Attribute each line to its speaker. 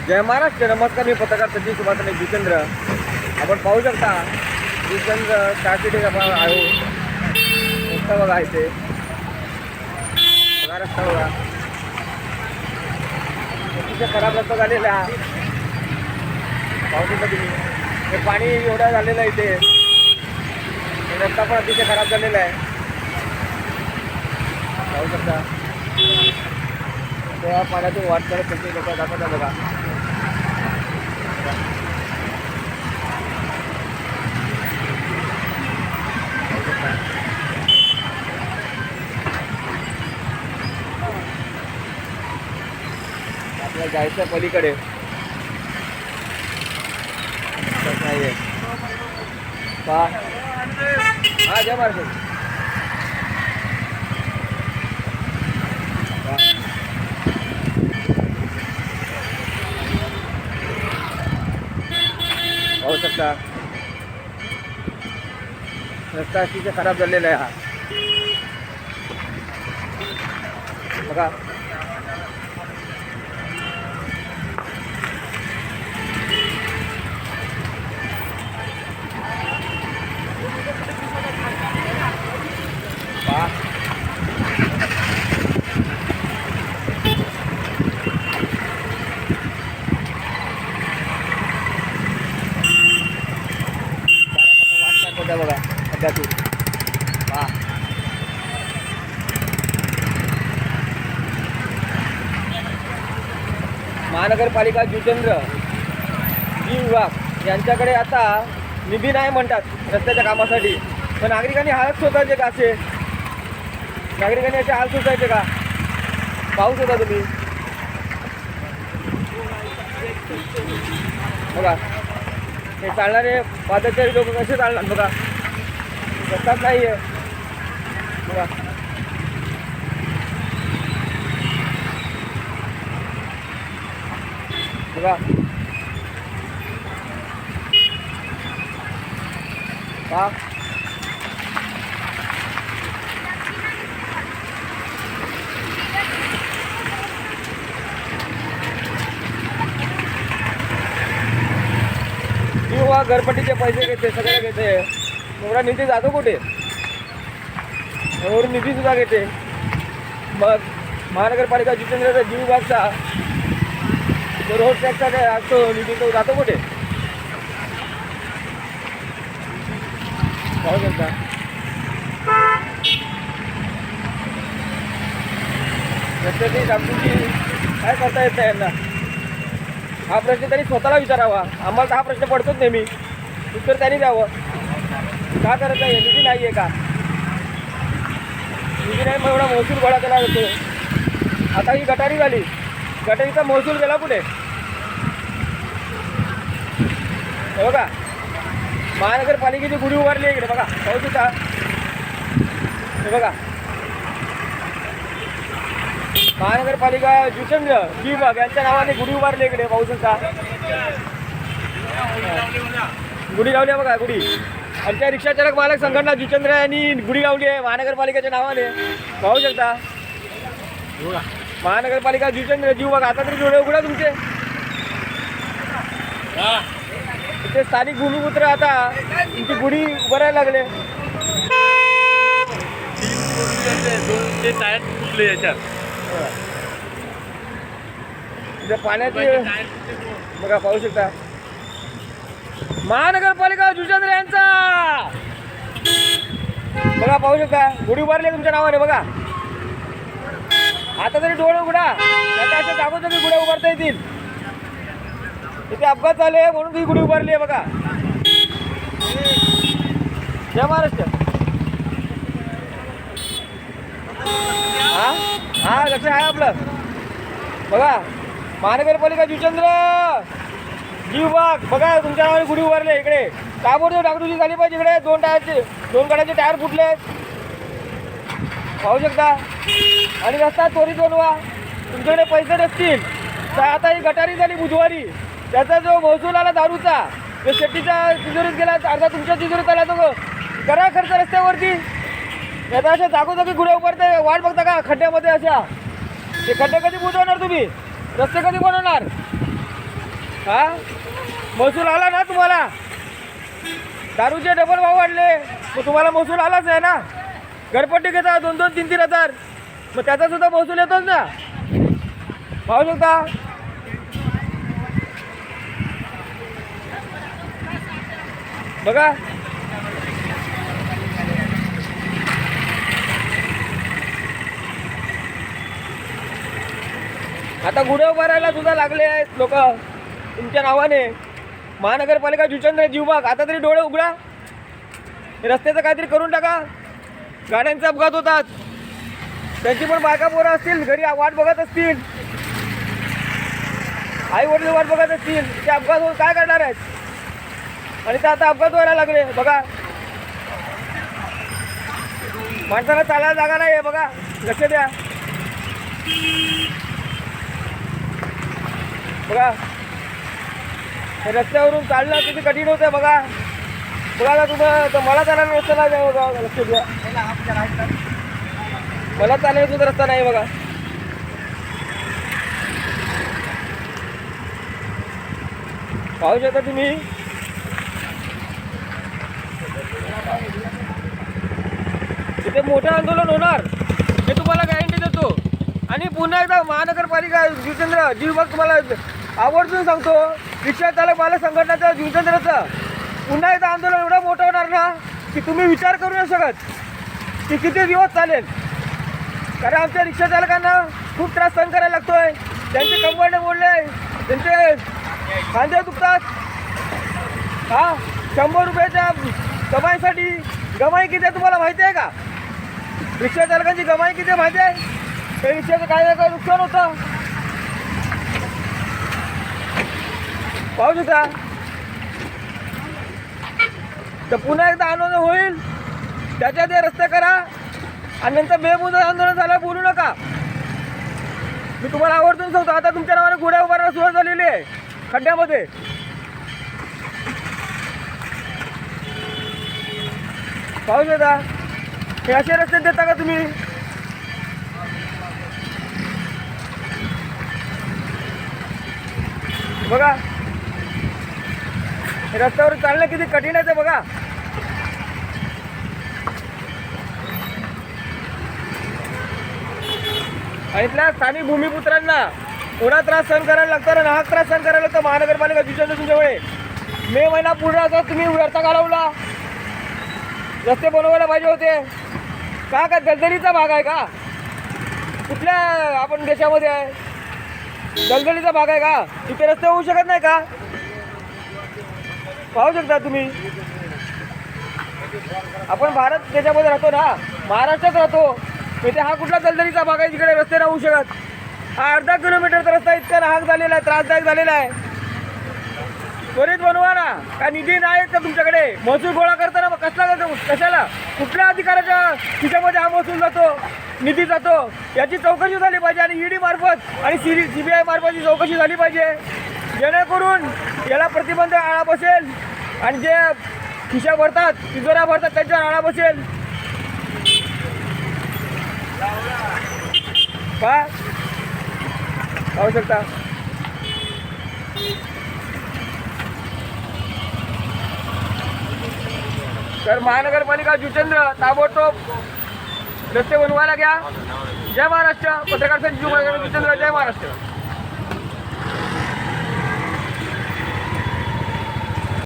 Speaker 1: जय महाराष्ट्र. नमस्कार, मी पत्रकार सचिन सुभाष जितेंद्र. आपण पाहू शकता जितेंद्र टाकीडे आपण आहो. रस्ता बघा इथे, बघा रस्ता बघा, अतिशय खराब रस्ता झालेला हा. पाहू शकता तुम्ही, हे पाणी एवढं झालेलं आहे इथे. रस्ता पण अतिशय खराब झालेला आहे. पाहू शकता तेव्हा पाण्यातून वाट करत त्यांचे लोक जातात बघा. आपल्याला जायचं पलीकडे नाहीये पहा. हा, जय महाराष्ट्र. पाहू शकता रस्ता अतिशय खराब झालेला आहे हा. बघा बघा सध्यातून वा. महानगरपालिका जुचंद्र जी विभाग यांच्याकडे आता निधी नाही म्हणतात रस्त्याच्या कामासाठी. पण नागरिकांनी हालत शोधायचे का? असे नागरिकांनी याचे हाल शोधायचे का? पाहू शकता तुम्ही बघा. हे चालणारे पादचारी लोक कसे चालणार बघा. रस्ताच नाही आहे बघा. बघा पहा. किंवा घरपट्टीचे पैसे घेते, सगळे घेते. एवढा निधी जातो कुठे? एवढी निधी सुद्धा घेते. मग महानगरपालिका जितेंद्रचा जी विभागचा जो रोड टॅक्सचा काय असतो निधी तो जातो कुठे? पाहू शकता रस्त्याची डागडुजी काय करता येत नाही यांना. हा प्रश्न त्यांनी स्वतःला विचारावा. आम्हाला तर हा प्रश्न पडतोच नेहमी. उत्तर त्यांनी द्यावं. का करत आहे? निधी नाही आहे का? निधी नाही मग एवढा महसूल गोळा केला जातो. आता ही गटारी झाली, गटारीचा महसूल गेला कुठे? हे बघा महानगरपालिकेची गुढी उभारली आहे इकडे बघा. पाहू शकता हे बघा. महानगरपालिका जुचंद्र जी विभाग यांच्या नावाने गुढी उभारली इकडे. पाहू शकता गुढी लावली आहे बघा. गुढी आमच्या रिक्षा चालक मालक संघटना जुचंद्र यांनी गुढी लावली आहे महानगरपालिकेच्या नावाने. पाहू शकता महानगरपालिका जुचंद्र जी विभाग. आता तरी डोळे उघडा तुमचे. इथे स्थानिक भूमिपुत्र आता तुमची गुढी उभारायला लागले. पाण्याची बघा. पाहू शकता महानगरपालिका जुचंद्र यांचा बघा. पाहू शकता गुढी उभारली तुमच्या नावाने बघा. आता तरी डोळे उघडा. आता अशा जागोजागी गुढ्या उभारता येतील. इथे अपघात झाले म्हणून ही गुढी उभारली आहे बघा. जय महाराष्ट्र. हा हा लक्ष आहे आपलं बघा. महानगरपालिका जुचंद्र जी विभाग बघा तुमच्या नावाने गुढी उभारली इकडे. ताबडतोब डागडुजी झाली पाहिजे इकडे. दोन गाड्यांचे टायर फुटले. पाहू शकता. आणि रस्ता त्वरित बनवा. तुमच्याकडे पैसे नसतील तर आता ही गटारी झाली बुधवारी. त्याचा जो महसूल आला दारूचा जो शेट्टीच्या तिजोरीत गेला, अर्धा तुमच्या तिजोरीत आला. तो करा खर्च रस्त्यावरती. आता अशा जागोजागी गुढ्या उभारते. वाट बघता का खड्ड्यामध्ये? अशा ते खड्डे कधी बुजवणार तुम्ही? रस्ते कधी बनवणार? हा महसूल आला ना तुम्हाला? दारूचे डबल भाव वाढले, मग तुम्हाला महसूल आलाच आहे ना. घरपट्टी घेता 2-2, 3-3 हजार, मग त्याचा सुद्धा महसूल येतोच ना. पाहू शकता. बघा आता गुढे उभारायला सुद्धा लागले आहेत लोक तुमच्या नावाने. महानगरपालिका जुचंद्र जीवबाग, आता तरी डोळे उघडा. रस्त्याचं काहीतरी करून टाका. गाड्यांचे अपघात होतात, त्यांची पण बायका पोरं असतील घरी वाट बघत असतील, आई वडील वाट बघत असतील, ते अपघात होऊन काय करणार आहेत? आणि ते आता अपघात व्हायला लागले. बघा माणसाला चालायला जागा नाही आहे. बघा लक्ष द्या. बघा हे रस्त्यावरून चालणं किती कठीण होतं. बघा बघा आता तुम्हाला मला चालायला रस्ता नाही आहे. बघा लक्ष द्या. मला चालायला सुद्धा रस्ता नाही. बघा पाहू शकता तुम्ही. इथे मोठं आंदोलन होणार हे तुम्हाला गॅरंटी देतो. आणि पुन्हा एकदा महानगरपालिका जुचंद्र जीवबाग तुम्हाला आवर्जून सांगतो, रिक्षा चालक मालक संघटनाचं जुचंद्रचं पुन्हा एकदा आंदोलन एवढं मोठं होणार ना की तुम्ही विचार करू नाही शकत की किती दिवस चालेल. कारण आमच्या रिक्षा चालकांना खूप त्रास सहन करायला लागतोय. त्यांचे कंबरडे मोडले, त्यांचे खांदे दुखतात. हा 100 रुपयाच्या कमाईसाठी गमाई किती आहे तुम्हाला माहिती आहे का? रिक्षा चालकांची गमाई किती माहिती आहे? हे रिक्षाचं काय नुकसान होतं पाहू शकता. तर पुन्हा एकदा आंदोलन होईल, त्याच्या ते रस्ते करा आणि नंतर बेमुदत आंदोलन झालं बोलू नका. मी तुम्हाला आवर्जून सांगतो. आता तुमच्या नावाने गुढ्या उभारायला सुरुवात झालेली आहे खड्ड्यामध्ये. पाहू शकता. हे असे रस्ते देता का तुम्ही? बघा रस्त्यावर चालणं किती कठीण आहे ते बघा. आणि इथल्या स्थानिक भूमिपुत्रांना एवढा त्रास सहन करायला लागतो ना, नाहक त्रास सहन करायला लागतो महानगरपालिका जुचंद्र तुमच्यामुळे. मे महिना पूर्ण असा तुम्ही व्यर्थ घालवला. रस्ते बनवायला पाहिजे होते. का दलदलीचा भाग आहे का? कुठल्या आपण देशामध्ये आहे? दलदलीचा भाग आहे का? तिथे रस्ते होऊ शकत नाही का? पाहू शकता तुम्ही. आपण भारत देशामध्ये राहतो ना, महाराष्ट्रात राहतो. इथे हा कुठला दलदलीचा भाग आहे जिकडे रस्ते नाही होऊ शकत? हा अर्धा किलोमीटरचा रस्ता इतका नाहक झालेला आहे, त्रासदायक झालेला आहे. त्वरित बनवा ना. काय निधी नाही का तुमच्याकडे? महसूल गोळा करताना कसला जातो? कशाला? कुठल्या अधिकाऱ्याच्या खिशामध्ये हा महसूल जातो, निधी जातो? याची चौकशी झाली पाहिजे. आणि ईडी मार्फत आणि CBI मार्फत ही चौकशी झाली पाहिजे, जेणेकरून याला प्रतिबंध आळा बसेल आणि जे खिशा भरतात, तिजोऱ्या भरतात त्यांच्यावर आळा बसेल. पाहू शकता. तर महानगरपालिका जुचंद्र ताबडतोब रस्ते बनवायला घ्या. जय महाराष्ट्र. पत्रकार संजीव जुचंद्र. जय महाराष्ट्र.